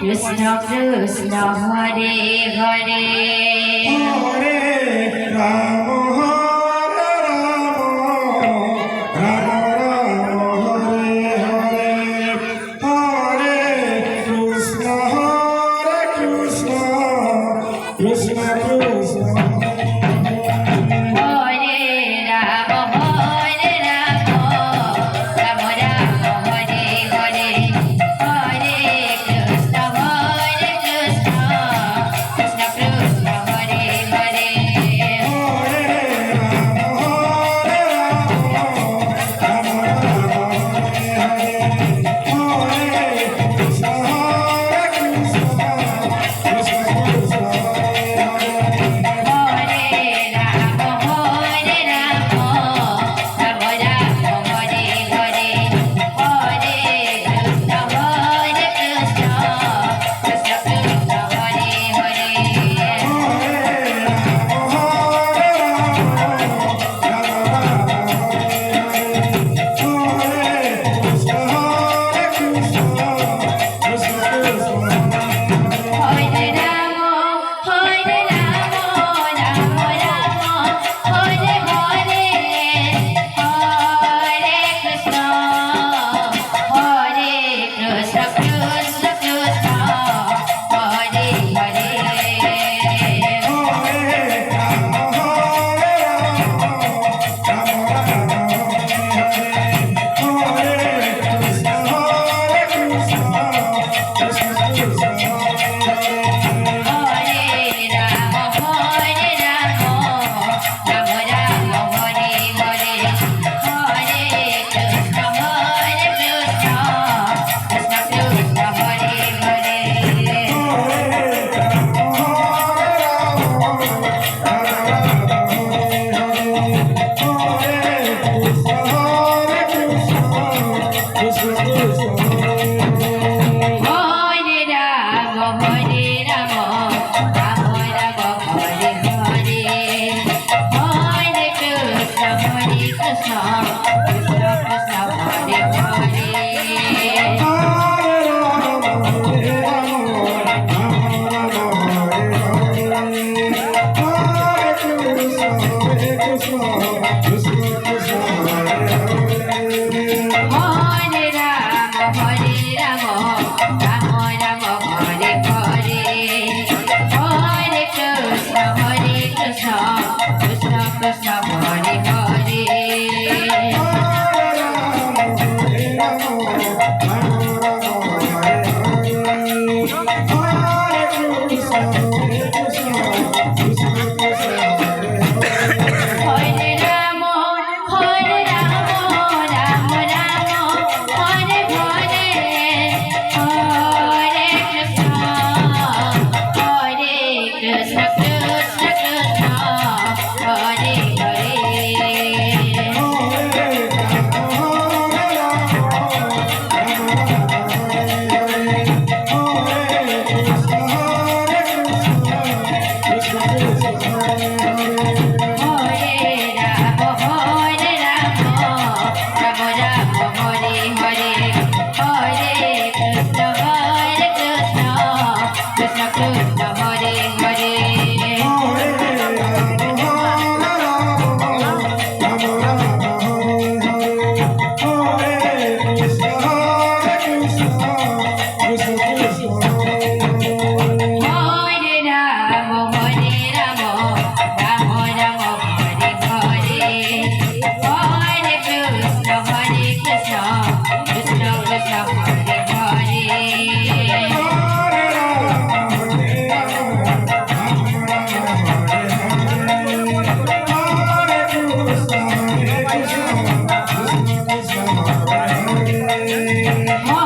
Krishna Krishna Hare Hare Hare Ram Hare Ram Ram Ram Hare Hare Hare Krishna Krishna Krishna Hare Ram Hare Ram Ram Ram Hare Hare Hare Krishna Krishna Krishna Krishna Hare Hare Hare Ram Hare Ram Ram Ram Hare Hare Hare Krishna Krishna Krishna Krishna Hare Hare Hare Ram Hare Ram Ram Ram Hare Hare Hare Krishna Krishna Krishna Hare Hare Hare Ram Hare Ram Ram Ram Hare Hare Hare Krishna Krishna Krishna Hare Hare Hare Ram Hare Ram Ram Ram Hare Hare Hare Krishna Krishna Krishna Hare Hare Hare Ram Hare Ram Ram Ram Hare Hare Hare Krishna Krishna Krishna Hare Hare Hare Ram Ram Ram Hare Hare Hare Krishna Krishna Krishna Hare Hare Hare Ram Hare Ram Ram Ram Hare Hare Hare Krishna Krishna Krishna Hare Hare Hare Ram Hare Ram Ram Ram Hare Hare Hare Krishna Krishna Krishna Hare Hare Hare